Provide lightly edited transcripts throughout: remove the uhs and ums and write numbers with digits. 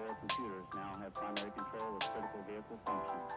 4 computers now have primary control of critical vehicle functions.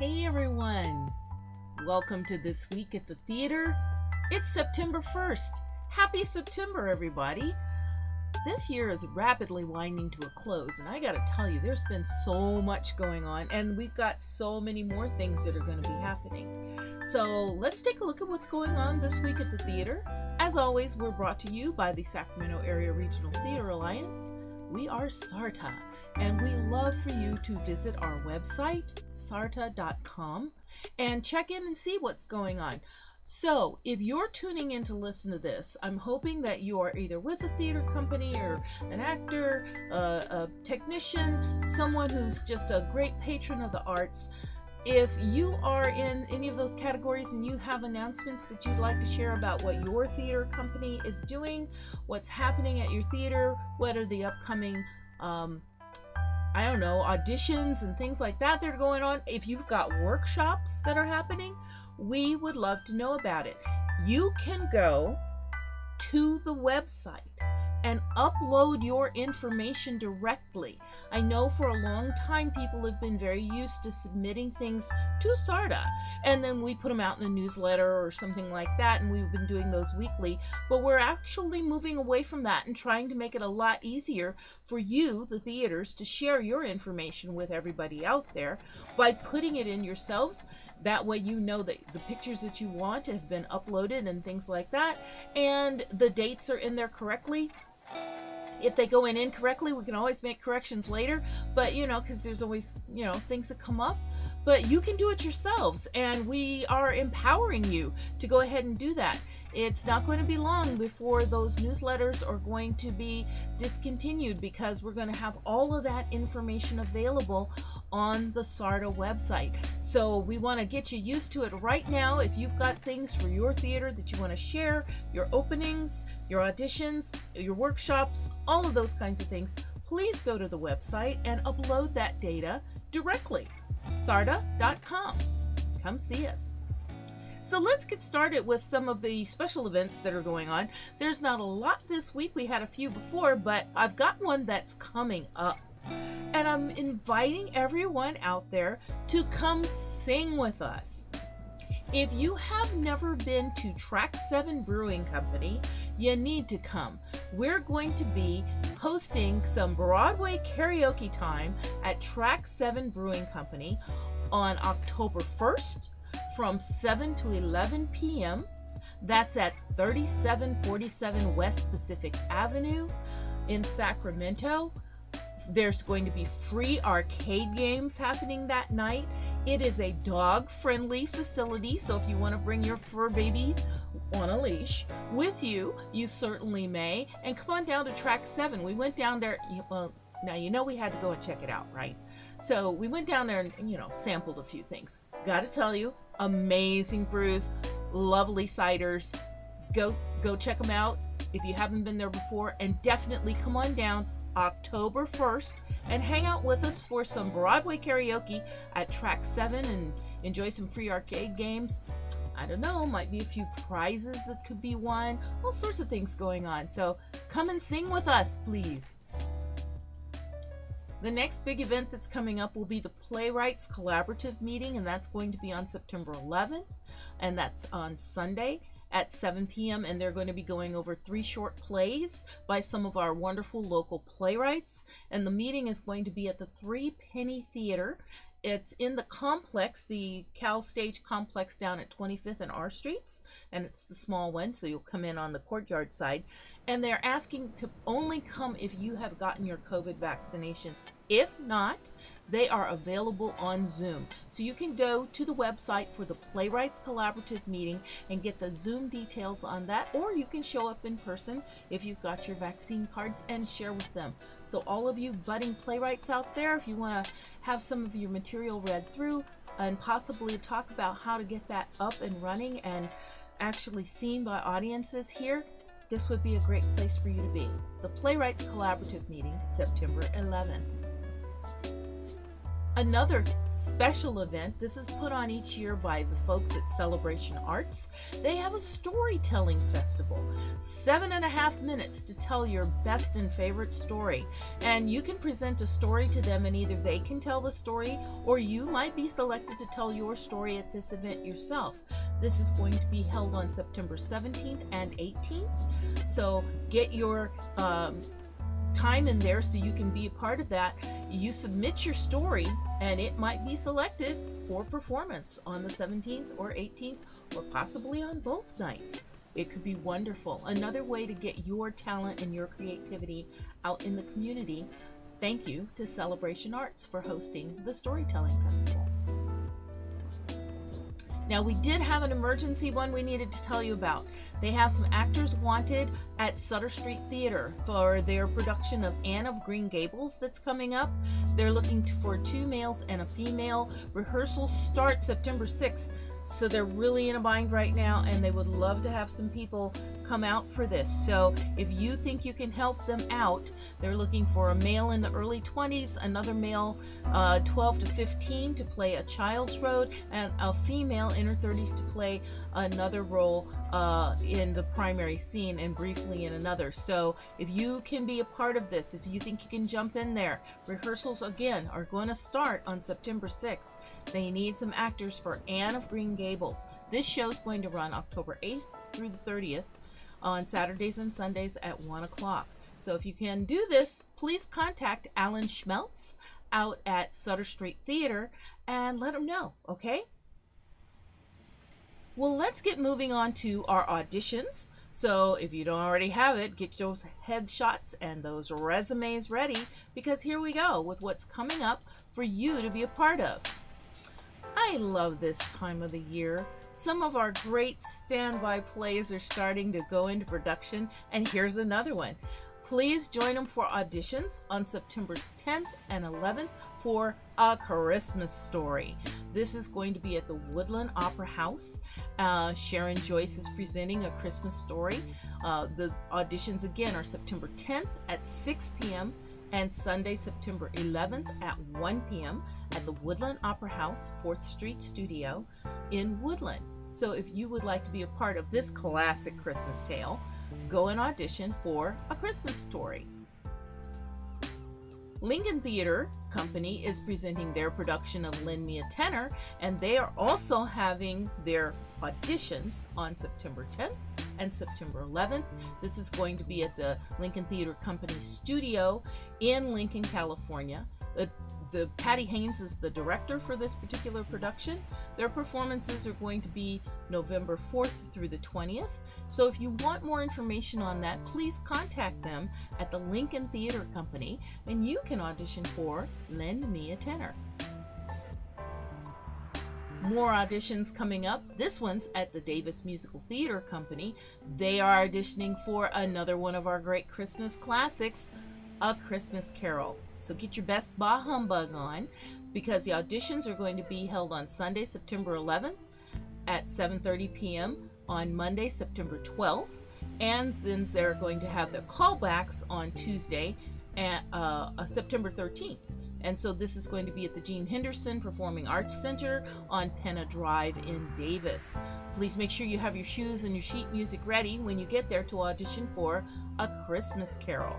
Hey everyone! Welcome to This Week at the Theater. It's September 1st. Happy September, everybody! This year is rapidly winding to a close, and I gotta tell you, there's been so much going on, and we've got so many more things that are going to be happening. So let's take a look at what's going on this week at the theater. As always, we're brought to you by the Sacramento Area Regional Theater Alliance. We are SARTA, and we love for you to visit our website, sarta.com, and check in and see what's going on. So if you're tuning in to listen to this, I'm hoping that you are either with a theater company or an actor, a technician, someone who's just a great patron of the arts. If you are in any of those categories and you have announcements that you'd like to share about what your theater company is doing, what's happening at your theater, what are the upcoming I don't know, auditions and things like that that are going on. If you've got workshops that are happening, we would love to know about it. You can go to the website and upload your information directly. I know for a long time people have been very used to submitting things to SARTA, and then we put them out in a newsletter or something like that, and we've been doing those weekly, but we're actually moving away from that and trying to make it a lot easier for you, the theaters, to share your information with everybody out there by putting it in yourselves. That way you know that the pictures that you want have been uploaded and things like that, and the dates are in there correctly. If they go in incorrectly, we can always make corrections later, but because there's always things that come up, but you can do it yourselves, and we are empowering you to go ahead and do that. It's not going to be long before those newsletters are going to be discontinued, because we're going to have all of that information available on the SARTA website. So we want to get you used to it right now. If you've got things for your theater that you want to share, your openings, your auditions, your workshops, all of those kinds of things, please go to the website and upload that data directly. sarta.com. Come see us. So let's get started with some of the special events that are going on. There's not a lot this week. We had a few before, but I've got one that's coming up. And I'm inviting everyone out there to come sing with us. If you have never been to Track 7 Brewing Company, you need to come. We're going to be hosting some Broadway karaoke time at Track 7 Brewing Company on October 1st from 7 to 11 p.m. That's at 3747 West Pacific Avenue in Sacramento. There's going to be free arcade games happening that night. It is a dog-friendly facility, so if you want to bring your fur baby on a leash with you, you certainly may. And come on down to Track 7. We went down there, well, now we had to go and check it out, right? So we went down there and, sampled a few things. Gotta tell you, amazing brews, lovely ciders. Go check them out if you haven't been there before, and definitely come on down October 1st and hang out with us for some Broadway karaoke at Track 7 and enjoy some free arcade games. I don't know, might be a few prizes that could be won, all sorts of things going on. So come and sing with us, please. The next big event that's coming up will be the Playwrights Collaborative Meeting, and that's going to be on September 11th, and that's on Sunday at 7 p.m. and they're going to be going over 3 short plays by some of our wonderful local playwrights, and the meeting is going to be at the 3 Penny Theater. It's in the complex, the Cal Stage complex down at 25th and R Streets, and it's the small one, so you'll come in on the courtyard side. And they're asking to only come if you have gotten your COVID vaccinations. If not, they are available on Zoom. So you can go to the website for the Playwrights Collaborative Meeting and get the Zoom details on that, or you can show up in person if you've got your vaccine cards and share with them. So all of you budding playwrights out there, if you want to have some of your material read through and possibly talk about how to get that up and running and actually seen by audiences here, this would be a great place for you to be. The Playwrights Collaborative Meeting, September 11th. Another special event. This is put on each year by the folks at Celebration Arts. They have a storytelling festival. 7.5 minutes to tell your best and favorite story. And you can present a story to them, and either they can tell the story or you might be selected to tell your story at this event yourself. This is going to be held on September 17th and 18th. So get your time in there so you can be a part of that. You submit your story and it might be selected for performance on the 17th or 18th or possibly on both nights. It could be wonderful. Another way to get your talent and your creativity out in the community. Thank you to Celebration Arts for hosting the Storytelling Festival. Now, we did have an emergency one we needed to tell you about. They have some actors wanted at Sutter Street Theater for their production of Anne of Green Gables that's coming up. They're looking for 2 males and a female. Rehearsals start September 6th, so they're really in a bind right now, and they would love to have some people come out for this. So if you think you can help them out, they're looking for a male in the early 20s, another male 12 to 15 to play a child's role, and a female in her 30s to play another role in the primary scene and briefly in another. So if you can be a part of this, if you think you can jump in there, rehearsals again are going to start on September 6th. They need some actors for Anne of Green Gables. This show is going to run October 8th through the 30th on Saturdays and Sundays at 1 o'clock. So if you can do this, please contact Alan Schmeltz out at Sutter Street Theater and let him know, okay? Well, let's get moving on to our auditions. So if you don't already have it, get those headshots and those resumes ready, because here we go with what's coming up for you to be a part of. I love this time of the year. Some of our great standby plays are starting to go into production, and here's another one. Please join them for auditions on September 10th and 11th for A Christmas Story. This is going to be at the Woodland Opera House. Sharon Joyce is presenting A Christmas Story. The auditions again are September 10th at 6 p.m. and Sunday, September 11th at 1 p.m. at the Woodland Opera House, 4th Street Studio in Woodland. So if you would like to be a part of this classic Christmas tale, go and audition for A Christmas Story. Lincoln Theater Company is presenting their production of Lend Me a Tenor, and they are also having their auditions on September 10th and September 11th. This is going to be at the Lincoln Theater Company studio in Lincoln, California. Patty Haynes is the director for this particular production. Their performances are going to be November 4th through the 20th. So if you want more information on that, please contact them at the Lincoln Theater Company and you can audition for Lend Me a Tenor. More auditions coming up. This one's at the Davis Musical Theater Company. They are auditioning for another one of our great Christmas classics, A Christmas Carol. So get your best bah humbug on, because the auditions are going to be held on Sunday, September 11th at 7:30 p.m. on Monday, September 12th, and then they're going to have their callbacks on Tuesday, September 13th. And so this is going to be at the Gene Henderson Performing Arts Center on Penna Drive in Davis. Please make sure you have your shoes and your sheet music ready when you get there to audition for A Christmas Carol.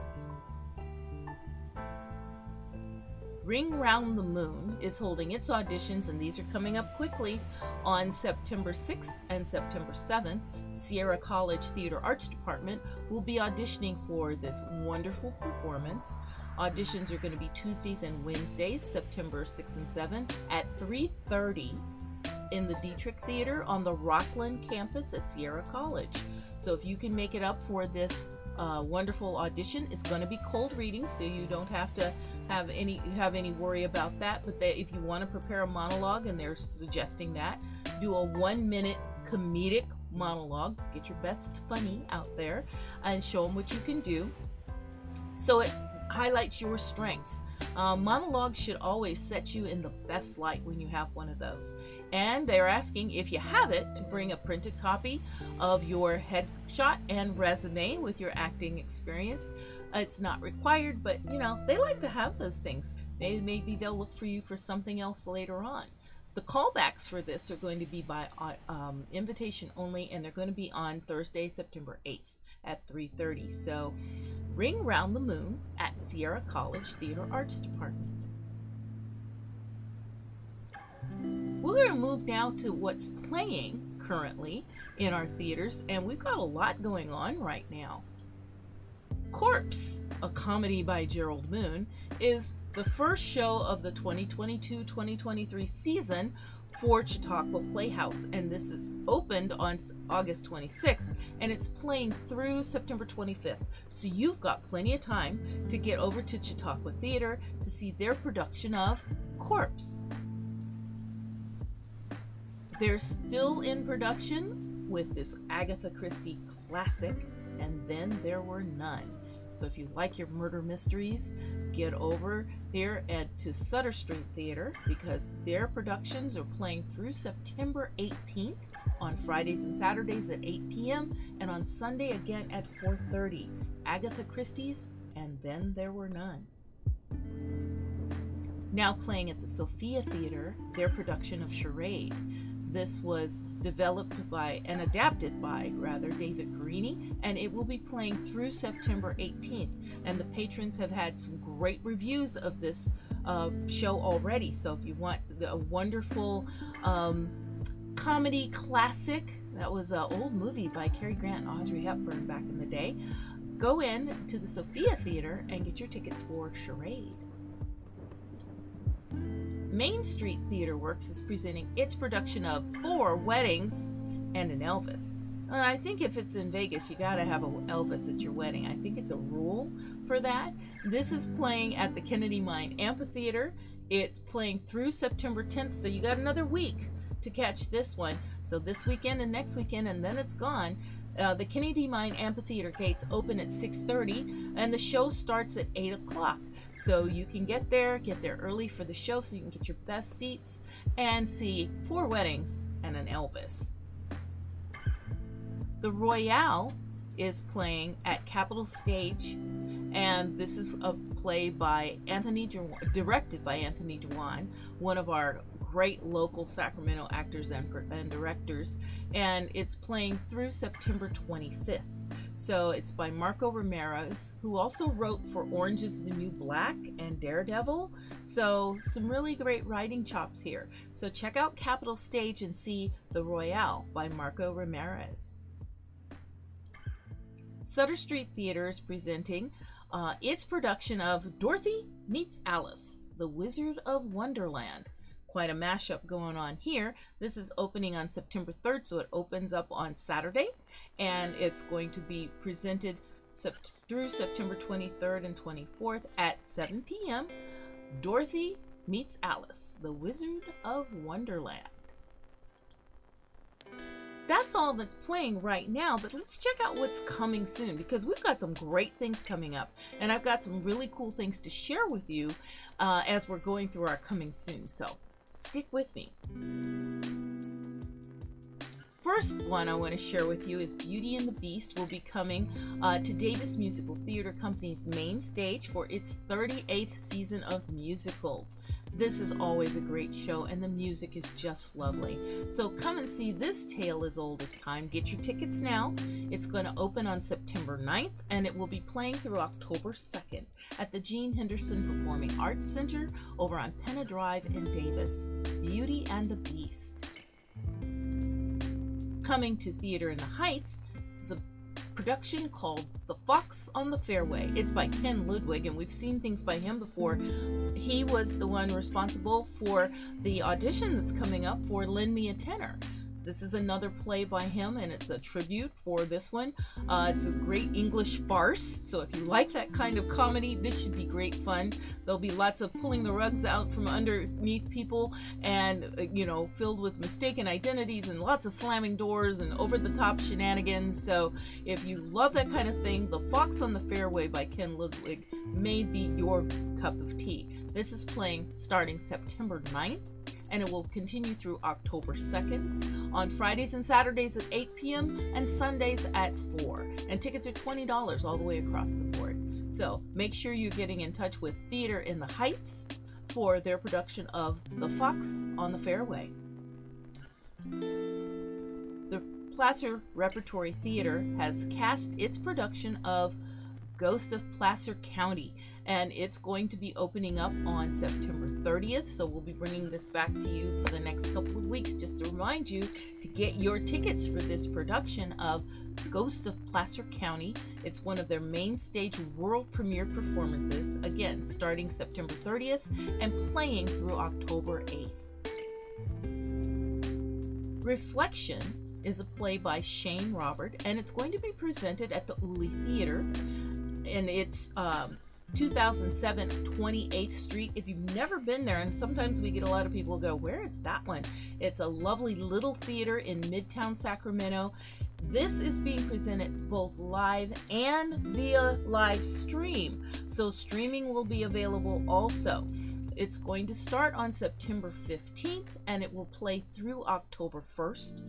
Ring Round the Moon is holding its auditions, and these are coming up quickly on September 6th and September 7th. Sierra College Theater Arts Department will be auditioning for this wonderful performance. Auditions are going to be Tuesdays and Wednesdays, September 6th and 7th at 3:30 in the Dietrich Theater on the Rockland campus at Sierra College. So if you can make it up for this wonderful audition, it's going to be cold reading, so you don't have to have any worry about that. But if you want to prepare a monologue, and they're suggesting that, do a 1-minute comedic monologue. Get your best funny out there and show them what you can do. So it highlights your strengths. Monologues should always set you in the best light when you have one of those. And they're asking, if you have it, to bring a printed copy of your headshot and resume with your acting experience. It's not required, but you know, they like to have those things. Maybe they'll look for you for something else later on. The callbacks for this are going to be by invitation only, and they're going to be on Thursday, September 8th at 3:30. So ring Round the Moon at Sierra College Theater Arts Department. We're going to move now to what's playing currently in our theaters, and we've got a lot going on right now. Corpse, a comedy by Gerald Moon, is the first show of the 2022-2023 season for Chautauqua Playhouse, and this is opened on August 26th, and it's playing through September 25th. So you've got plenty of time to get over to Chautauqua Theater to see their production of Corpse. They're still in production with this Agatha Christie classic, And Then There Were None. So if you like your murder mysteries, get over here to Sutter Street Theater, because their productions are playing through September 18th on Fridays and Saturdays at 8 p.m. and on Sunday again at 4:30. Agatha Christie's And Then There Were None. Now playing at the Sophia Theater, their production of Charade. This was developed by and adapted by, David Perini, and it will be playing through September 18th. And the patrons have had some great reviews of this show already. So if you want a wonderful comedy classic, that was an old movie by Cary Grant and Audrey Hepburn back in the day, go in to the Sophia Theater and get your tickets for Charade. Main Street Theater Works is presenting its production of 4 Weddings and an Elvis. And I think if it's in Vegas, you gotta have an Elvis at your wedding. I think it's a rule for that. This is playing at the Kennedy Mine Amphitheater. It's playing through September 10th, so you got another week to catch this one. So this weekend and next weekend, and then it's gone. The Kennedy Mine Amphitheater gates open at 6:30, and the show starts at 8 o'clock. So you can get there early for the show so you can get your best seats and see 4 Weddings and an Elvis. The Royale is playing at Capitol Stage, and this is a play by directed by Anthony Dewan, one of our great local Sacramento actors and directors, and it's playing through September 25th. So it's by Marco Ramirez, who also wrote for Orange is the New Black and Daredevil. So some really great writing chops here. So check out Capitol Stage and see The Royale by Marco Ramirez. Sutter Street Theater is presenting its production of Dorothy Meets Alice, The Wizard of Wonderland. Quite a mashup going on here. This is opening on September 3rd, so it opens up on Saturday, and it's going to be presented through September 23rd and 24th at 7 p.m. Dorothy Meets Alice, The Wizard of Wonderland. That's all that's playing right now, but let's check out what's coming soon, because we've got some great things coming up, and I've got some really cool things to share with you as we're going through our coming soon. So stick with me. First one I want to share with you is Beauty and the Beast will be coming to Davis Musical Theater Company's main stage for its 38th season of musicals. This is always a great show, and the music is just lovely. So come and see this tale as old as time. Get your tickets now. It's going to open on September 9th, and it will be playing through October 2nd at the Gene Henderson Performing Arts Center over on Penna Drive in Davis. Beauty and the Beast. Coming to Theater in the Heights is a production called The Fox on the Fairway. It's by Ken Ludwig, and we've seen things by him before. He was the one responsible for the audition that's coming up for Lend Me a Tenor. This is another play by him, and it's a tribute for this one. It's a great English farce, so if you like that kind of comedy, this should be great fun. There'll be lots of pulling the rugs out from underneath people, and filled with mistaken identities and lots of slamming doors and over-the-top shenanigans. So if you love that kind of thing, The Fox on the Fairway by Ken Ludwig may be your cup of tea. This is playing starting September 9th. And it will continue through October 2nd on Fridays and Saturdays at 8 p.m. and Sundays at 4. And tickets are $20 all the way across the board. So make sure you're getting in touch with Theater in the Heights for their production of The Fox on the Fairway. The Placer Repertory Theater has cast its production of Ghost of Placer County, and it's going to be opening up on September 30th, so we'll be bringing this back to you for the next couple of weeks just to remind you to get your tickets for this production of Ghost of Placer County. It's one of their main stage world premiere performances, again starting September 30th and playing through October 8th. Reflection is a play by Shane Robert, and it's going to be presented at the Uli Theater, and it's 2007 28th Street. If you've never been there, and sometimes we get a lot of people go, where is that one? It's a lovely little theater in Midtown Sacramento. This is being presented both live and via live stream, so streaming will be available also. It's going to start on September 15th and it will play through October 1st.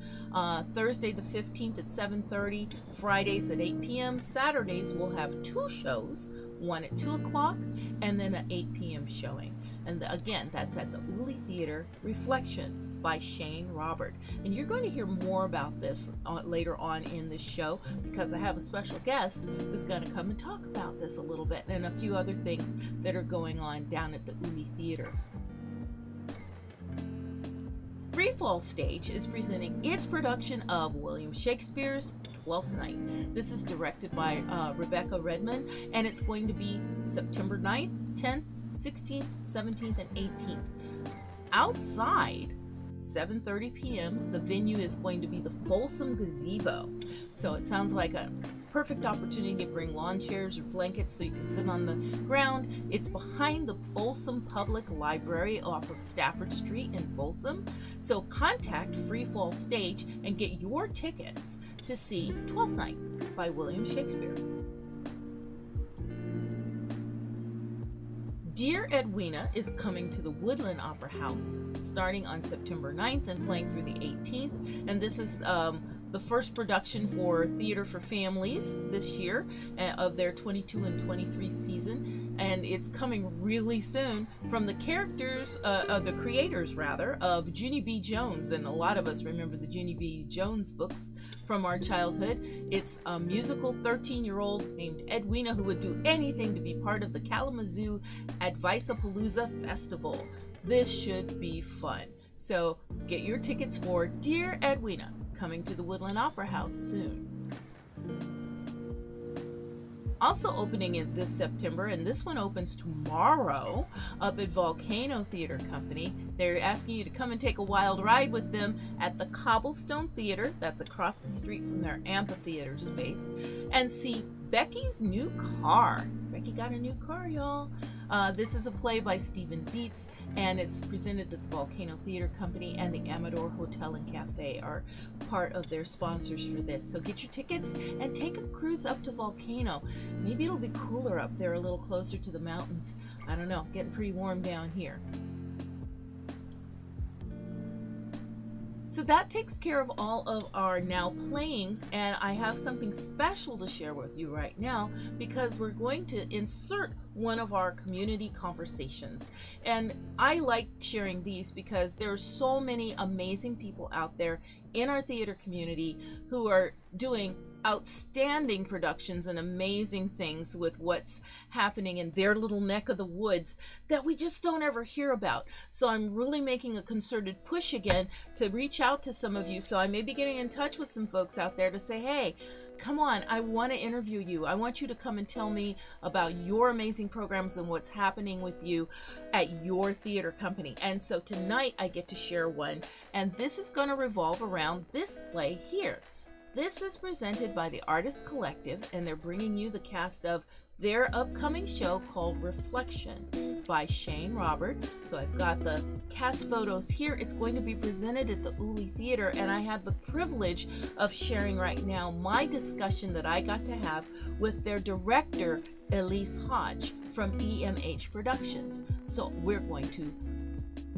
Thursday the 15th at 7:30, Fridays at 8 p.m. Saturdays we'll have 2 shows, one at 2 o'clock and then an 8 p.m. showing. And again, that's at the Uli Theater. Reflection by Shane Robert. And you're going to hear more about this later on in the show, because I have a special guest who's going to come and talk about this a little bit and a few other things that are going on down at the Uli Theater. Freefall Stage is presenting its production of William Shakespeare's Twelfth Night. This is directed by Rebecca Redmond, and it's going to be September 9th, 10th, 16th, 17th, and 18th. Outside, 7:30 p.m. The venue is going to be the Folsom Gazebo. So it sounds like a perfect opportunity to bring lawn chairs or blankets so you can sit on the ground. It's behind the Folsom Public Library off of Stafford Street in Folsom. So contact Freefall Stage and get your tickets to see Twelfth Night by William Shakespeare. Dear Edwina is coming to the Woodland Opera House starting on September 9th and playing through the 18th. And this is the first production for Theater for Families this year of their 22 and 23 season. And it's coming really soon from the characters, the creators rather, of Junie B. Jones. And a lot of us remember the Junie B. Jones books from our childhood. It's a musical 13-year-old named Edwina who would do anything to be part of the Kalamazoo Advice-a-Palooza Festival. This should be fun. So get your tickets for Dear Edwina, coming to the Woodland Opera House soon. Also opening in this September, and this one opens tomorrow, up at Volcano Theater Company. They're asking you to come and take a wild ride with them at the Cobblestone Theater, that's across the street from their amphitheater space, and see Becky's New Car. Becky got a new car, y'all. This is a play by Stephen Dietz, and it's presented at the Volcano Theater Company, and the Amador Hotel and Cafe are part of their sponsors for this. So get your tickets and take a cruise up to Volcano. Maybe it'll be cooler up there, a little closer to the mountains. I don't know, getting pretty warm down here. So that takes care of all of our now playings, and I have something special to share with you right now, because we're going to insert one of our community conversations. And I like sharing these because there are so many amazing people out there in our theater community who are doing outstanding productions and amazing things with what's happening in their little neck of the woods that we just don't ever hear about. So I'm really making a concerted push again to reach out to some of you. So I may be getting in touch with some folks out there to say, hey, come on, I want to interview you. I want you to come and tell me about your amazing programs and what's happening with you at your theater company. And so tonight I get to share one, and this is going to revolve around this play here. This is presented by the Artist Collective, and they're bringing you the cast of their upcoming show called Reflection by Shane Robert. So I've got the cast photos here. It's going to be presented at the Uli Theater, and I have the privilege of sharing right now my discussion that I got to have with their director, Elise Hodge from EMH Productions. So we're going to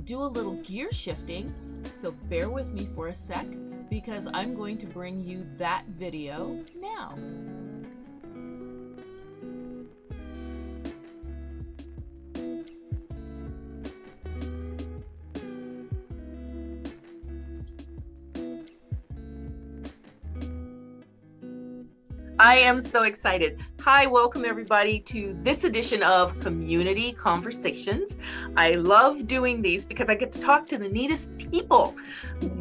do a little gear shifting, so bear with me for a sec, because I'm going to bring you that video now. I am so excited. Hi, welcome everybody to this edition of Community Conversations. I love doing these because I get to talk to the neatest people.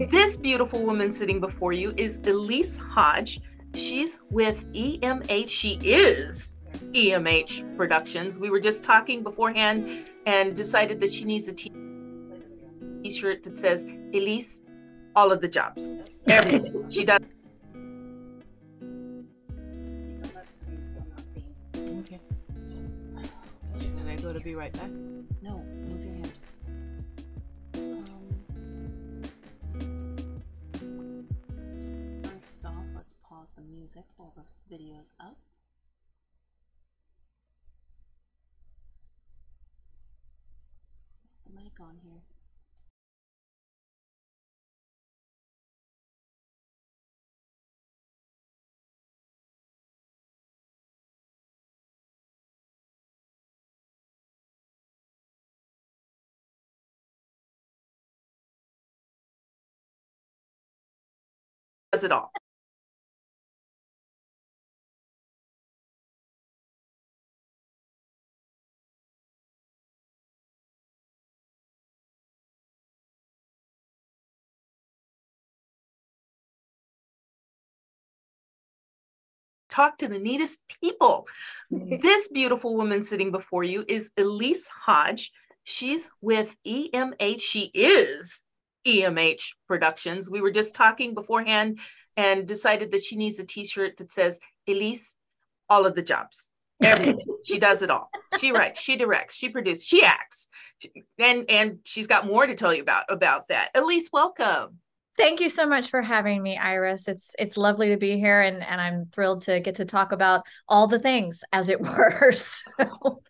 This beautiful woman sitting before you is Elise Hodge. She's with EMH. She is EMH Productions. We were just talking beforehand and decided that she needs a t-shirt that says, Elise, all of the jobs. Everything. She does. Okay. She said I go to be right back. No, move your hand. First off, let's pause the music while the video's up. What's the mic on here? Does it all. Talk to the neatest people. This beautiful woman sitting before you is Elise Hodge. She's with EMH. She is EMH Productions. We were just talking beforehand and decided that she needs a t-shirt that says, Elise, all of the jobs. Everything. She does it all. She writes, she directs, she produces, she acts. And she's got more to tell you about that. Elise, welcome. Thank you so much for having me, Iris. It's lovely to be here, and I'm thrilled to get to talk about all the things, as it were. So.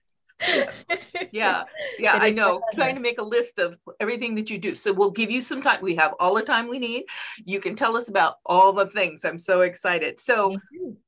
Yeah, I know. Trying to make a list of everything that you do. So we'll give you some time. We have all the time we need. You can tell us about all the things. I'm so excited. So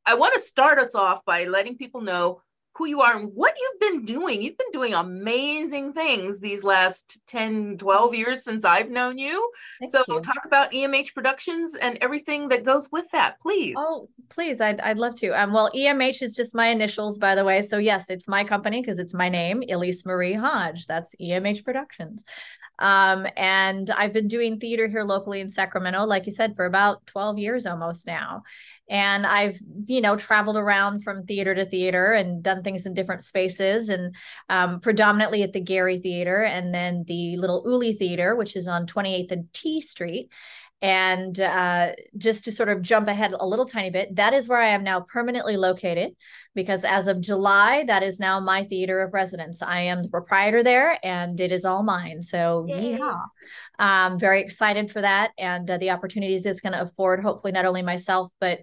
I want to start us off by letting people know who you are and what you've been doing. You've been doing amazing things these last 10, 12 years since I've known you. Thank you. Talk about EMH Productions and everything that goes with that, please. Oh, please. I'd love to. Well, EMH is just my initials, by the way. So yes, it's my company because it's my name, Elise Marie Hodge. That's EMH Productions. And I've been doing theater here locally in Sacramento, like you said, for about 12 years almost now. And I've, traveled around from theater to theater and done things in different spaces, and predominantly at the Gary Theater and then the Little Uli Theater, which is on 28th and T Street. And just to sort of jump ahead a little tiny bit, that is where I am now permanently located, because as of July, that is now my theater of residence. I am the proprietor there and it is all mine. So yeehaw. I'm very excited for that, and the opportunities it's going to afford, hopefully not only myself, but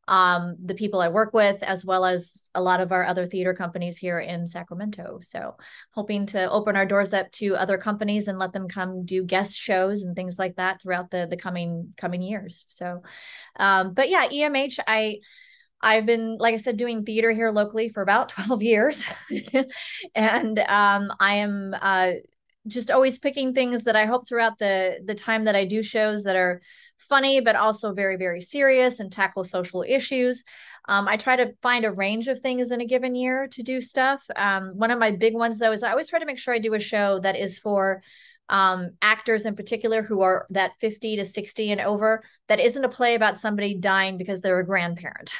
the people I work with, as well as a lot of our other theater companies here in Sacramento. So hoping to open our doors up to other companies and let them come do guest shows and things like that throughout the coming years. So, but yeah, EMH, I've been, like I said, doing theater here locally for about 12 years. And I am just always picking things that I hope throughout the time that I do shows that are funny, but also very, very serious and tackle social issues. I try to find a range of things in a given year to do stuff. One of my big ones, though, is I always try to make sure I do a show that is for actors in particular who are that 50 to 60 and over, that isn't a play about somebody dying because they're a grandparent.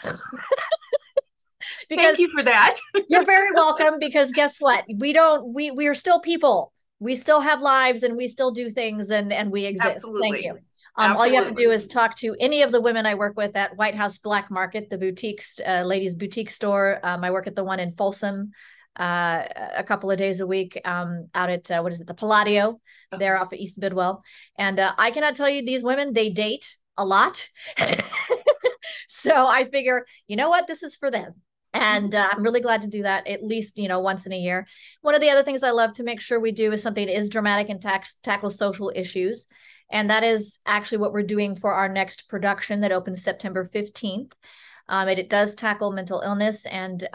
Thank you for that. You're very welcome, because guess what? We are still people. We still have lives and we still do things, and we exist. Absolutely. Thank you. All you have to do is talk to any of the women I work with at White House Black Market, the boutiques, ladies boutique store. I work at the one in Folsom a couple of days a week out at, the Palladio, there off of East Bidwell. And I cannot tell you, these women, they date a lot. So I figure, you know what, this is for them. And I'm really glad to do that at least, once in a year. One of the other things I love to make sure we do is something that is dramatic and tackles social issues. And that is actually what we're doing for our next production that opens September 15th. It does tackle mental illness and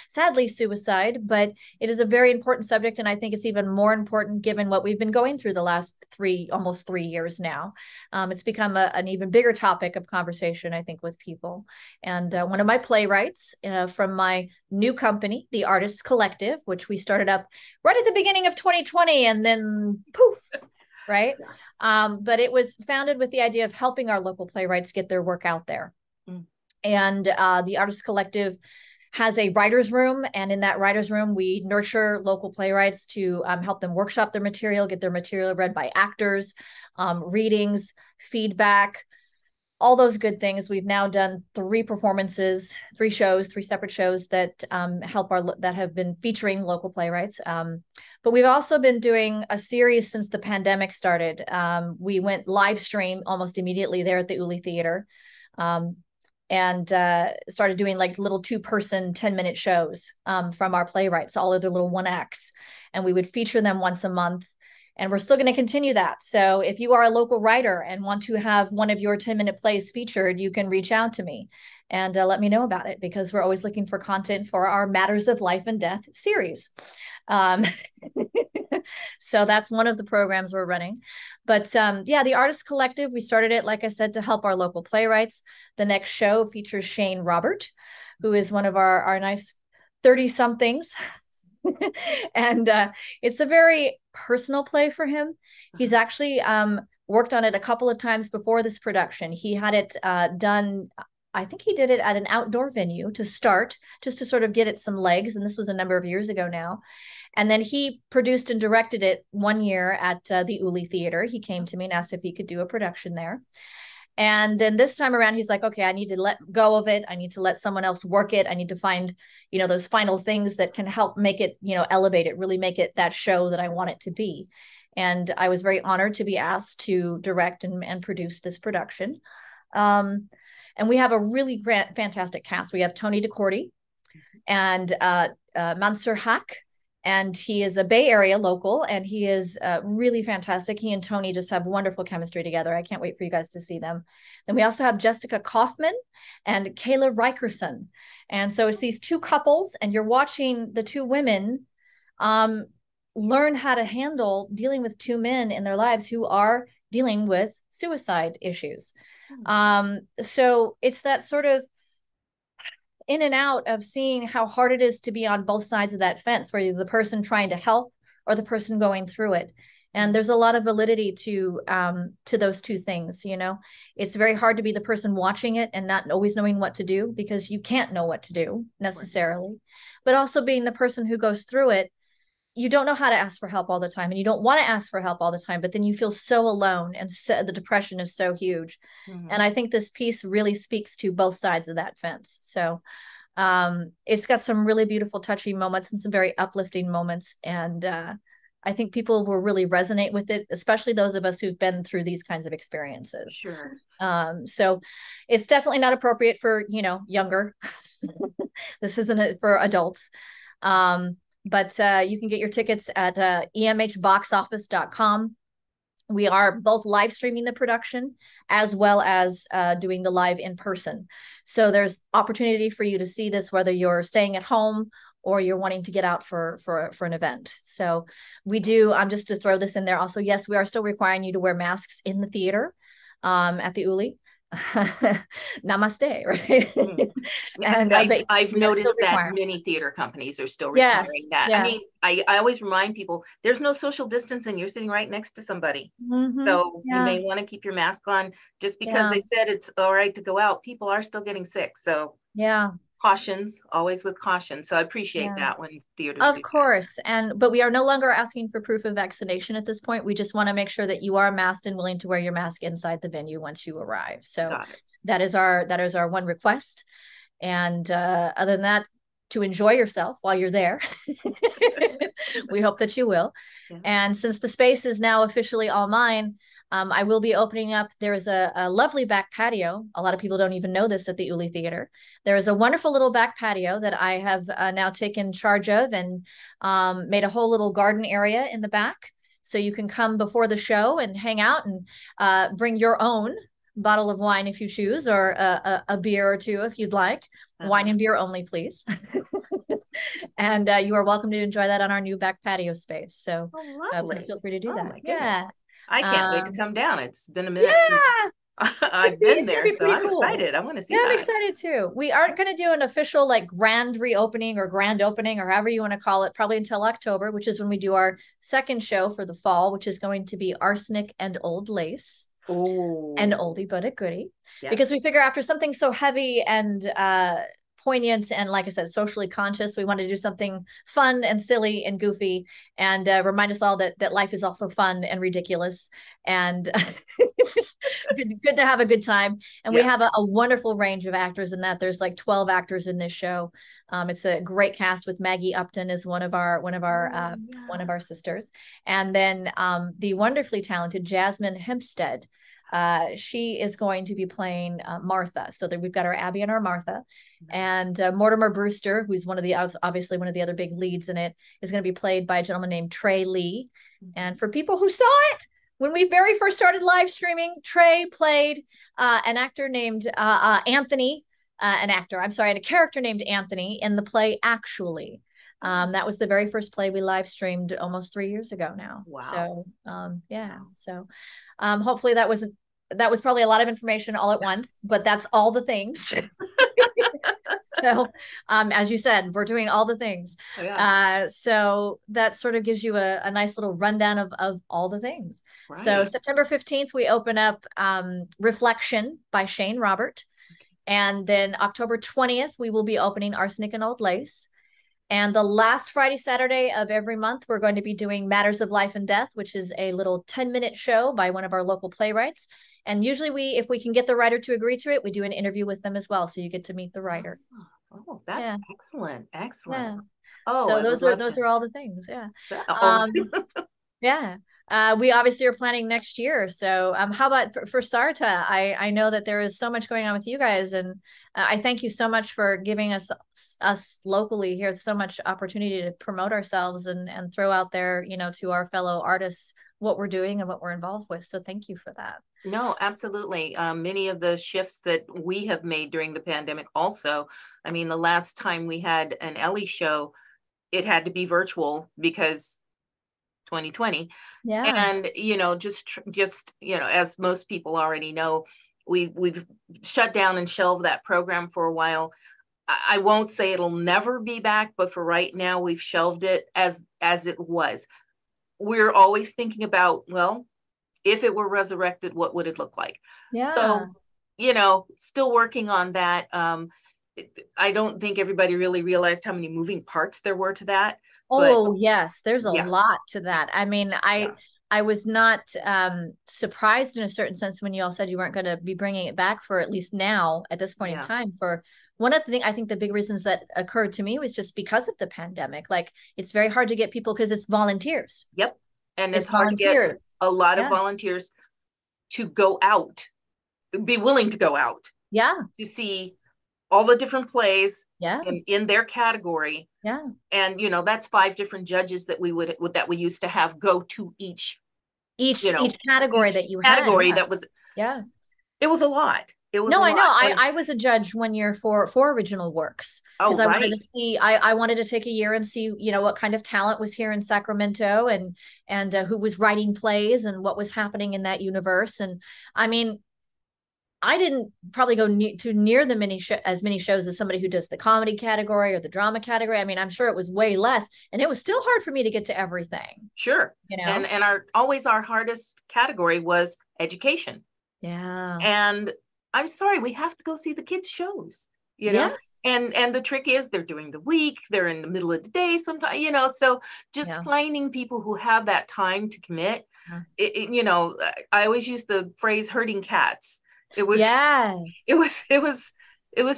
sadly suicide, but it is a very important subject. And I think it's even more important given what we've been going through the last almost 3 years now. It's become an even bigger topic of conversation, I think, with people. And one of my playwrights from my new company, the Artists Collective, which we started up right at the beginning of 2020 and then poof, right? But it was founded with the idea of helping our local playwrights get their work out there. And the Artists Collective has a writer's room. And in that writer's room, we nurture local playwrights to help them workshop their material, get their material read by actors, readings, feedback, all those good things. We've now done 3 performances, 3 shows, 3 separate shows that that have been featuring local playwrights. But we've also been doing a series since the pandemic started. We went live stream almost immediately there at the Uli Theater. And started doing like little 2-person 10-minute shows from our playwrights, all of their little 1-acts. And we would feature them once a month. And we're still going to continue that. So if you are a local writer and want to have one of your 10-minute plays featured, you can reach out to me and let me know about it, because we're always looking for content for our Matters of Life and Death series. So that's one of the programs we're running. But yeah, the Artists Collective, we started it, like I said, to help our local playwrights. The next show features Shane Robert, who is one of our nice 30-somethings. And it's a very personal play for him. He's actually worked on it a couple of times before this production. He had it done, I think he did it at an outdoor venue to start, just to sort of get it some legs. And this was a number of years ago now. And then he produced and directed it one year at the Uli Theater. He came to me and asked if he could do a production there. And then this time around, he's like, okay, I need to let go of it. I need to let someone else work it. I need to find, those final things that can help make it, elevate it, really make it that show that I want it to be. And I was very honored to be asked to direct and produce this production. And we have a really fantastic cast. We have Tony DeCordy and Mansur Haq. And he is a Bay Area local, and he is really fantastic. He and Tony just have wonderful chemistry together. I can't wait for you guys to see them. Then we also have Jessica Kaufman and Kayla Rikerson. And so it's these 2 couples, and you're watching the 2 women learn how to handle dealing with 2 men in their lives who are dealing with suicide issues. So it's that sort of in and out of seeing how hard it is to be on both sides of that fence, where you're the person trying to help or the person going through it. And there's a lot of validity to those 2 things. It's very hard to be the person watching it and not always knowing what to do, because you can't know what to do necessarily. Right. But also being the person who goes through it, you don't know how to ask for help all the time, and you don't want to ask for help all the time, but then you feel so alone, and the depression is so huge. And I think this piece really speaks to both sides of that fence. So it's got some really beautiful, touching moments and some very uplifting moments. And I think people will really resonate with it, especially those of us who've been through these kinds of experiences. Sure. So it's definitely not appropriate for, younger. This isn't for adults. But you can get your tickets at emhboxoffice.com. We are both live streaming the production as well as doing the live in person. So there's opportunity for you to see this, whether you're staying at home or you're wanting to get out for an event. So we do, just to throw this in there also, yes, we are still requiring you to wear masks in the theater at the Uli. Namaste, right? And I've noticed that many theater companies are still requiring that. Yeah. I mean, I always remind people there's no social distancing. You're sitting right next to somebody. So you may want to keep your mask on. Just because they said it's all right to go out, people are still getting sick. So cautions, always with caution. So I appreciate that when theaters of course. But we are no longer asking for proof of vaccination at this point. We just want to make sure that you are masked and willing to wear your mask inside the venue once you arrive. So that is our one request. And other than that, to enjoy yourself while you're there. We hope that you will. And since the space is now officially all mine, I will be opening up. There is a lovely back patio. A lot of people don't even know this at the Uli Theater. There is a wonderful little back patio that I have now taken charge of and made a whole little garden area in the back. So you can come before the show and hang out and bring your own bottle of wine if you choose, or a beer or two if you'd like. Wine and beer only, please. And you are welcome to enjoy that on our new back patio space. So please feel free to do that. Yeah. I can't wait to come down. It's been a minute since I've been there, so I'm excited. I want to see that. I'm excited too. We aren't going to do an official like grand reopening or grand opening or however you want to call it, probably until October, which is when we do our second show for the fall, which is going to be Arsenic and Old Lace. Oh, an oldie but a goodie. Yes. Because we figure after something so heavy and poignant and, like I said, socially conscious, we wanted to do something fun and silly and goofy and remind us all that life is also fun and ridiculous and good to have a good time. And we have a wonderful range of actors in that. There's like 12 actors in this show. It's a great cast with Maggie Upton as one of our sisters, and then the wonderfully talented Jasmine Hempstead. She is going to be playing Martha. So that we've got our Abby and our Martha, and Mortimer Brewster, who's obviously one of the other big leads in it, is going to be played by a gentleman named Trey Lee. And for people who saw it, when we very first started live streaming, Trey played an actor named Anthony, and a character named Anthony in the play Actually. That was the very first play we live streamed almost 3 years ago now. Wow. So So hopefully that was probably a lot of information all at once, but that's all the things. So as you said, we're doing all the things. Oh, yeah. So that sort of gives you a nice little rundown of all the things. Right. So September 15th, we open up Reflection by Shane Robert. And then October 20th, we will be opening Arsenic and Old Lace. And the last Friday, Saturday of every month, we're going to be doing Matters of Life and Death, which is a little 10-minute show by one of our local playwrights. And usually if we can get the writer to agree to it, we do an interview with them as well. So you get to meet the writer. Oh, that's excellent. Excellent. Yeah. Oh, so those are all the things. Yeah. Yeah. We obviously are planning next year. So how about for Sarta? I know that there is so much going on with you guys, and I thank you so much for giving us locally here so much opportunity to promote ourselves and throw out there, to our fellow artists what we're doing and what we're involved with. So thank you for that. No, absolutely. Many of the shifts that we have made during the pandemic also, I mean, the last time we had an Ellie show, it had to be virtual because 2020. Yeah. And, just as most people already know, we've shut down and shelved that program for a while. I won't say it'll never be back, but for right now, we've shelved it as it was. We're always thinking about, well, if it were resurrected, what would it look like? Yeah. So, still working on that. I don't think everybody really realized how many moving parts there were to that. Oh, yes. There's a lot to that. I mean, I was not surprised in a certain sense when you all said you weren't going to be bringing it back for at least now at this point in time. For one of the things, I think the big reasons that occurred to me was just because of the pandemic. Like, it's very hard to get people because it's volunteers. Yep. And it's hard to get a lot of volunteers to go out, be willing to go out. Yeah. To see all the different plays in their category. Yeah. And, that's 5 different judges that we used to have go to each category that you had. Category yeah. that was, it was a lot. It was I know. I was a judge 1 year for original works because I wanted to see. I wanted to take a year and see, what kind of talent was here in Sacramento and who was writing plays and what was happening in that universe. And I mean, I didn't probably go to near as many shows as somebody who does the comedy category or the drama category. I mean, I'm sure it was way less, and it was still hard for me to get to everything. Sure, and our hardest category was education. Yeah, and I'm sorry, we have to go see the kids' shows, Yes. And the trick is they're doing the week, they're in the middle of the day sometimes, so just finding people who have that time to commit. I always use the phrase herding cats. It was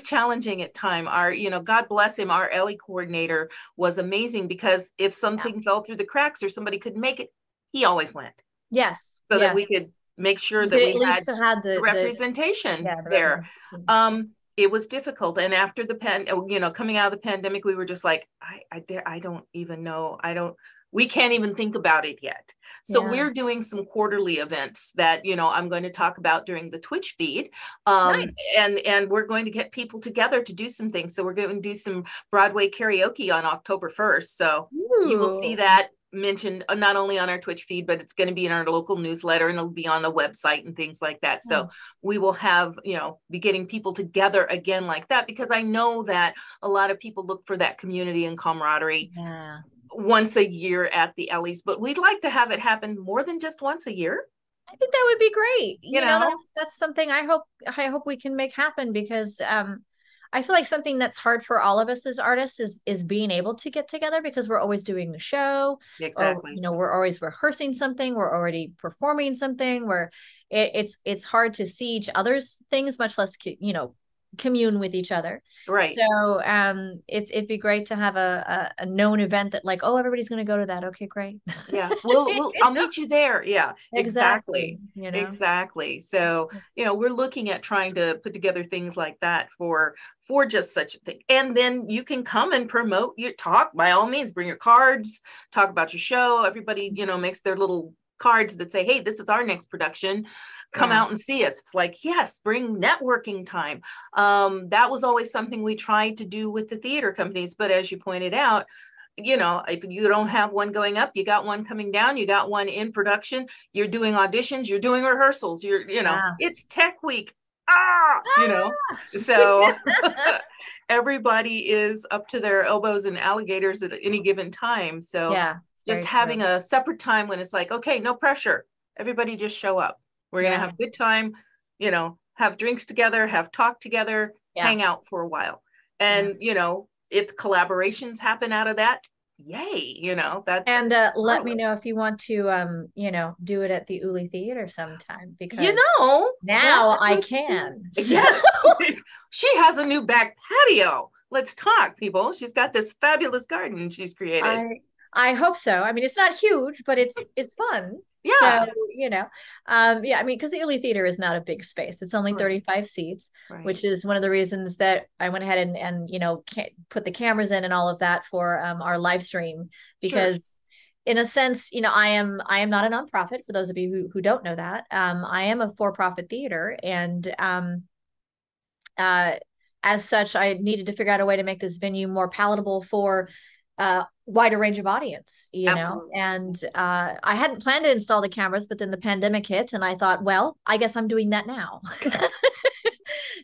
challenging at time. Our, God bless him, our Ellie coordinator was amazing because if something fell through the cracks or somebody couldn't make it, he always went. Yes. So that we could make sure that we had the representation there. It was difficult. And after the coming out of the pandemic, we were just like, I don't even know. we can't even think about it yet. So we're doing some quarterly events that, you know, I'm going to talk about during the Twitch feed. Nice. And we're going to get people together to do some things. So we're going to do some Broadway karaoke on October 1st. So you will see that mentioned not only on our Twitch feed, but it's going to be in our local newsletter, and it'll be on the website and things like that. So we will have, you know, be getting people together again like that, because I know that a lot of people look for that community and camaraderie once a year at the Ellie's, but we'd like to have it happen more than just once a year. I think that would be great. You know, that's something I hope we can make happen, because I feel like something that's hard for all of us as artists is being able to get together, because we're always doing the show. Exactly. Or, you know, we're always rehearsing something, we're already performing something, where it's hard to see each other's things, much less, you know, commune with each other. Right. So it'd be great to have a known event that, like, oh, everybody's going to go to that. Okay, great. Yeah. I'll meet you there. Yeah, exactly. You know? Exactly. So, you know, we're looking at trying to put together things like that for just such a thing. And then you can come and promote your talk, by all means, bring your cards, talk about your show. Everybody, you know, makes their little cards that say, hey, this is our next production. Come out and see us. It's like, yes, bring networking time. That was always something we tried to do with the theater companies. But as you pointed out, you know, if you don't have one going up, you got one coming down, you got one in production, you're doing auditions, you're doing rehearsals, you know, it's tech week. You know, so everybody is up to their elbows in alligators at any given time. So just having a separate time when it's like, okay, no pressure. Everybody just show up. We're going to have a good time, you know, have drinks together, have talk together, hang out for a while. And, you know, if collaborations happen out of that, yay, you know, that's. And let me know if you want to, you know, do it at the Uli Theater sometime, because, you know, now I can. Yes. She has a new back patio. Let's talk, people. She's got this fabulous garden she's created. I hope so. I mean, it's not huge, but it's fun. Yeah. So, you know, I mean, because the Uli Theater is not a big space. It's only 35 seats, which is one of the reasons that I went ahead and you know, put the cameras in and all of that for our live stream, because in a sense, you know, I am not a nonprofit, for those of you who don't know that. I am a for-profit theater, and as such, I needed to figure out a way to make this venue more palatable for wider range of audience, you know. And I hadn't planned to install the cameras, but then the pandemic hit, and I thought, well, I guess I'm doing that now.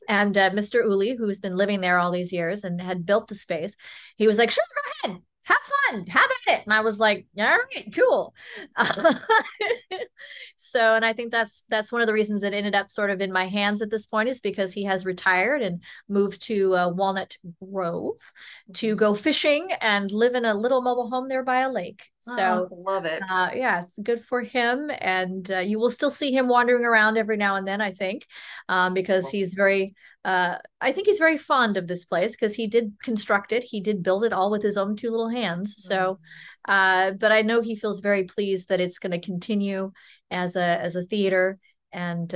And Mr. Uli, who's been living there all these years and had built the space, he was like, sure, go ahead, have fun, have at it. And I was like, all right, cool. So, and I think that's one of the reasons it ended up sort of in my hands at this point, is because he has retired and moved to Walnut Grove to go fishing and live in a little mobile home there by a lake. So love it. Yes, good for him. And you will still see him wandering around every now and then, I think, because he's very, I think he's very fond of this place, because he did construct it. He did build it all with his own two little hands. So, but I know he feels very pleased that it's going to continue as a theater. And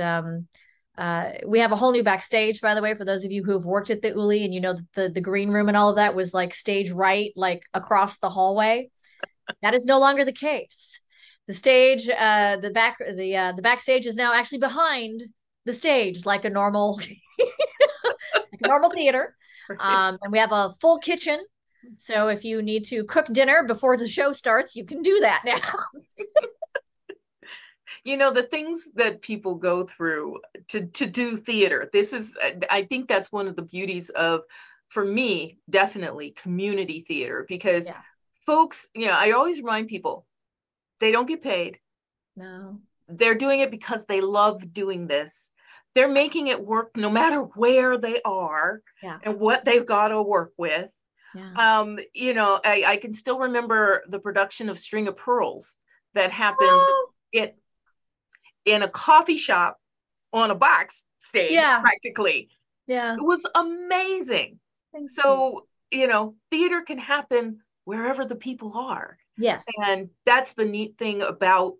we have a whole new backstage, by the way, for those of you who have worked at the Uli, and you know that the green room and all of that was like stage right, like across the hallway. That is no longer the case. The stage, the backstage is now actually behind the stage, like a normal, like a normal theater. And we have a full kitchen. So if you need to cook dinner before the show starts, you can do that now. You know, the things that people go through to do theater. I think that's one of the beauties of, for me, definitely community theater, because folks, you know, I always remind people, they don't get paid. No. They're doing it because they love doing this. They're making it work no matter where they are and what they've got to work with. Yeah. You know, I can still remember the production of String of Pearls that happened in a coffee shop on a box stage, practically. Yeah. It was amazing. So, you know, theater can happen wherever the people are. Yes. And that's the neat thing about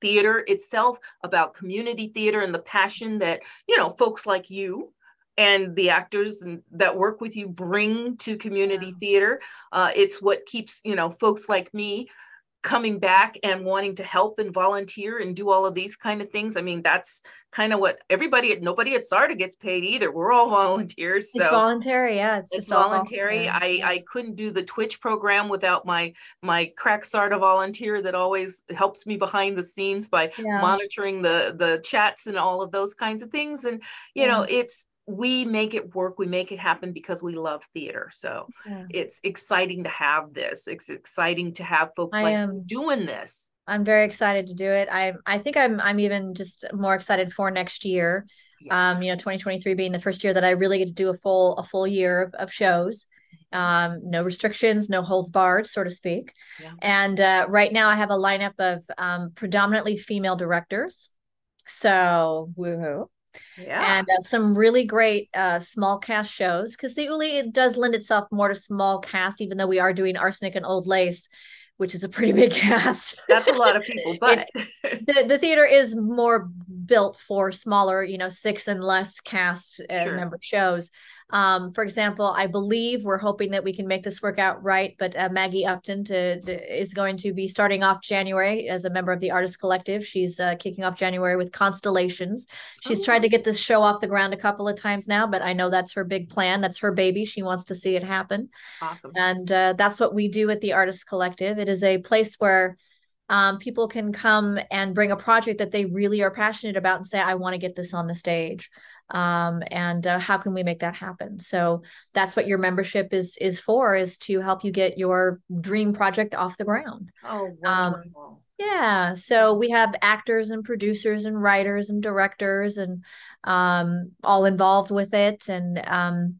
theater itself, about community theater, and the passion that, you know, folks like you and the actors that work with you bring to community theater. It's what keeps, you know, folks like me coming back and wanting to help and volunteer and do all of these kind of things. I mean, that's kind of what nobody at SARTA gets paid either. We're all volunteers. So it's voluntary. Yeah. It's just all voluntary. I couldn't do the Twitch program without my crack SARTA volunteer that always helps me behind the scenes by monitoring the chats and all of those kinds of things. And, you know, we make it work. We make it happen because we love theater. So it's exciting to have this. It's exciting to have folks like you doing this. I'm very excited to do it. I think I'm even just more excited for next year. Yeah. You know, 2023 being the first year that I really get to do a full year of shows. No restrictions, no holds barred, so to speak. Yeah. And right now I have a lineup of predominantly female directors. So woohoo. Yeah. And some really great small cast shows, because it does lend itself more to small cast, even though we are doing Arsenic and Old Lace, which is a pretty big cast. That's a lot of people, but the theater is more built for smaller, you know, 6 and less cast member shows. For example, I believe we're hoping that we can make this work out right, but Maggie Upton is going to be starting off January as a member of the Artist Collective. She's kicking off January with Constellations. She's tried to get this show off the ground a couple of times now, but I know that's her big plan. That's her baby. She wants to see it happen. Awesome. And that's what we do at the Artist Collective. It is a place where people can come and bring a project that they really are passionate about and say, I want to get this on the stage. And how can we make that happen? So that's what your membership is to help you get your dream project off the ground. Oh, wonderful. Yeah. So we have actors and producers and writers and directors and all involved with it. And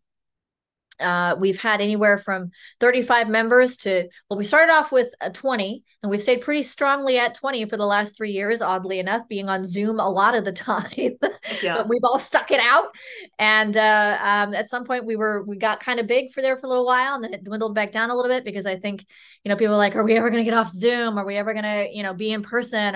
we've had anywhere from 35 members to, well, we started off with 20, and we've stayed pretty strongly at 20 for the last 3 years, oddly enough, being on Zoom a lot of the time. But we've all stuck it out. And at some point we got kind of big for a little while, and then it dwindled back down a little bit, because I think, you know, people are like, are we ever going to get off Zoom? Are we ever going to, you know, be in person?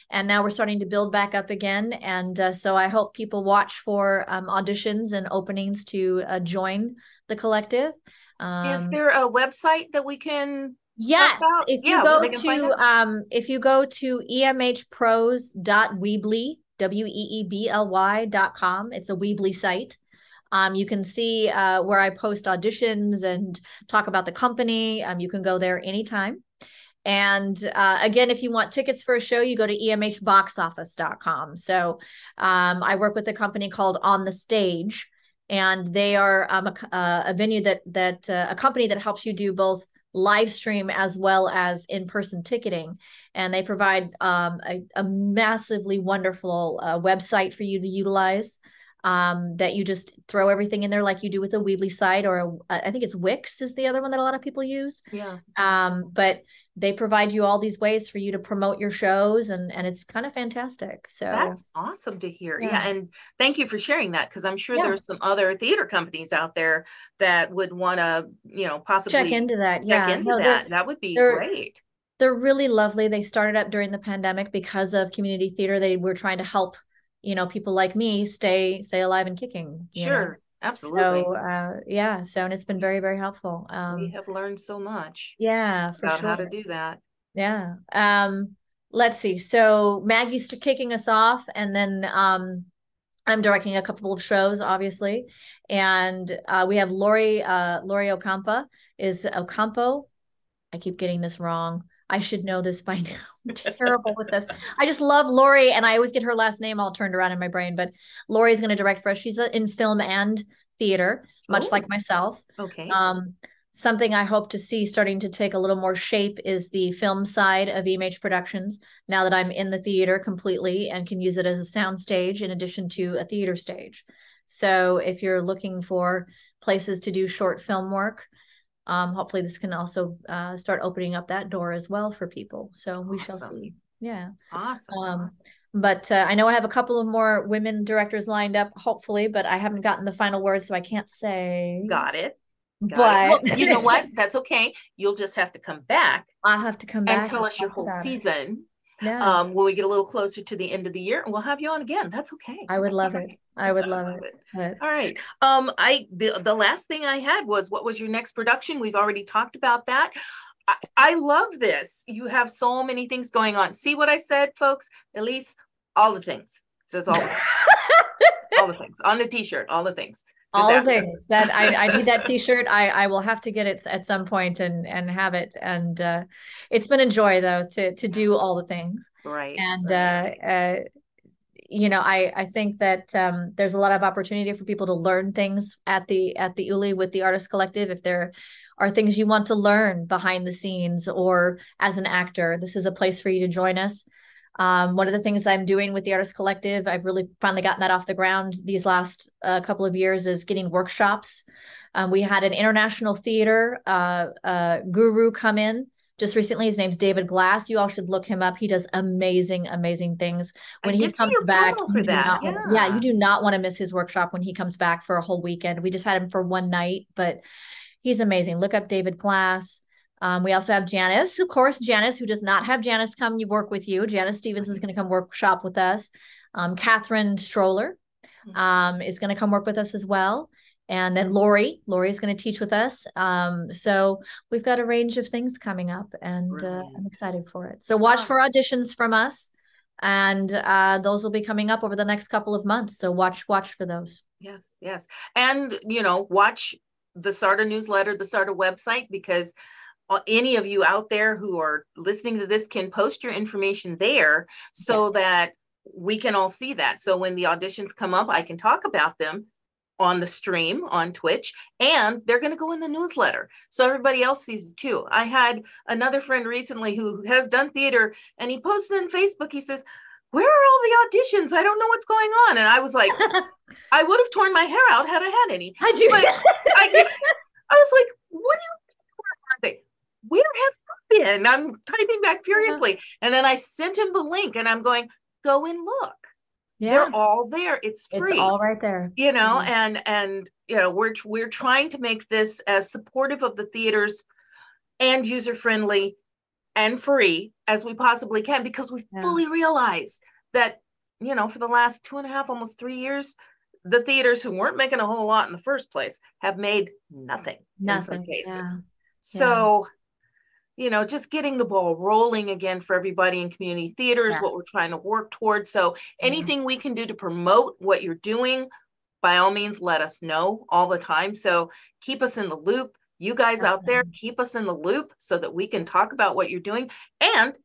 And now we're starting to build back up again. And so I hope people watch for auditions and openings to join the collective. Is there a website that we can? Yes. If you go to emhpros.weebly, weebly.com, it's a Weebly site. You can see where I post auditions and talk about the company. You can go there anytime. And again, if you want tickets for a show, you go to emhboxoffice.com. So I work with a company called On the Stage, and they are a venue a company that helps you do both live stream as well as in-person ticketing. And they provide a massively wonderful website for you to utilize, that you just throw everything in there like you do with a Weebly site, or I think it's Wix is the other one that a lot of people use. Yeah. But they provide you all these ways for you to promote your shows, and it's kind of fantastic. So that's awesome to hear. Yeah. And thank you for sharing that, because I'm sure there's some other theater companies out there that would want to, you know, possibly check into that. That would be great. They're really lovely. They started up during the pandemic because of community theater. They were trying to help, you know, people like me stay alive and kicking. Sure. Absolutely. So, and it's been very, very helpful. We have learned so much. Yeah, for about sure. how to do that. Yeah. Let's see. So Maggie's kicking us off, and then I'm directing a couple of shows, obviously. And we have Lori Ocampo. I keep getting this wrong. I should know this by now. I'm terrible with this. I just love Lori, and I always get her last name all turned around in my brain. But Lori's going to direct for us. She's in film and theater, much like myself. Okay. Something I hope to see starting to take a little more shape is the film side of EMH Productions, now that I'm in the theater completely and can use it as a sound stage in addition to a theater stage. So if you're looking for places to do short film work, hopefully this can also start opening up that door as well for people. So we shall see. Yeah. Awesome. But I know I have a couple of more women directors lined up, hopefully, but I haven't gotten the final word, so I can't say. Got it. But well, you know what? That's okay. You'll just have to come back. I'll have to come back and tell us your whole season. Yeah. When we get a little closer to the end of the year, and we'll have you on again. That's okay. I would love it. I would love it. All right. The last thing I had was, what was your next production? We've already talked about that. I love this. You have so many things going on. See what I said, folks? Elise, all the things. It says all the things. All the things on the t-shirt, all the things. All the things that I need that t-shirt. I will have to get it at some point and have it. And it's been a joy though to do all the things. Right. And you know, I think that there's a lot of opportunity for people to learn things at the ULI with the Artist Collective. If there are things you want to learn behind the scenes or as an actor, this is a place for you to join us. One of the things I'm doing with the Artist Collective, I've really finally gotten that off the ground these last couple of years, is getting workshops. We had an international theater guru come in just recently. His name's David Glass. You all should look him up. He does amazing, amazing things. When he comes back, for that. You do not want to miss his workshop when he comes back for a whole weekend. We just had him for one night, but he's amazing. Look up David Glass. We also have Janice, of course, Janice, who does not have Janice come work with you. Janice Stevens is going to come workshop with us. Catherine Stroller is going to come work with us as well. And then Lori is going to teach with us. So we've got a range of things coming up, and I'm excited for it. So watch for auditions from us, and those will be coming up over the next couple of months. So watch for those. Yes, yes. And, you know, watch the SARTA newsletter, the SARTA website, because any of you out there who are listening to this can post your information there so that we can all see that. So when the auditions come up, I can talk about them on the stream on Twitch, and they're going to go in the newsletter so everybody else sees it too. I had another friend recently who has done theater, and he posted on Facebook, he says, "Where are all the auditions? I don't know what's going on." And I was like, I would have torn my hair out had I had any. Had you? But I was like, what are they? Where have you been? I'm typing back furiously. And then I sent him the link, and I'm going, go and look. Yeah. They're all there. It's free. It's all right there. You know, and you know, we're trying to make this as supportive of the theaters and user-friendly and free as we possibly can, because we fully realize that, you know, for the last 2.5, almost 3 years, the theaters who weren't making a whole lot in the first place have made nothing in some cases. Yeah. So, you know, just getting the ball rolling again for everybody in community theaters, what we're trying to work towards. So anything we can do to promote what you're doing, by all means, let us know all the time. So keep us in the loop. You guys out there, keep us in the loop so that we can talk about what you're doing, and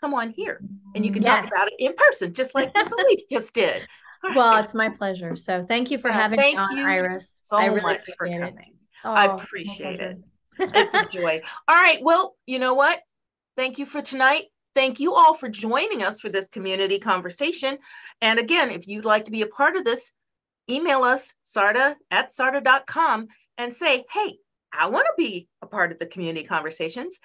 come on here and you can talk about it in person, just like Miss Elise just did. Well, it's my pleasure. So thank you for having me on, Iris. So really much for coming. I appreciate it. It's a joy. All right. Well, you know what? Thank you for tonight. Thank you all for joining us for this community conversation. And again, if you'd like to be a part of this, email us, sarta@sarta.com, and say, hey, I want to be a part of the community conversations.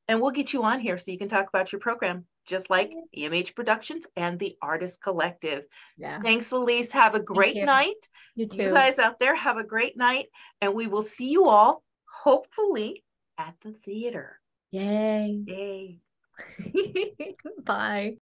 And we'll get you on here so you can talk about your program, just like EMH Productions and the Artist Collective. Yeah. Thanks, Elise. Have a great night. You too. You guys out there, have a great night. And we will see you all, hopefully, at the theater. Yay. Yay. Bye.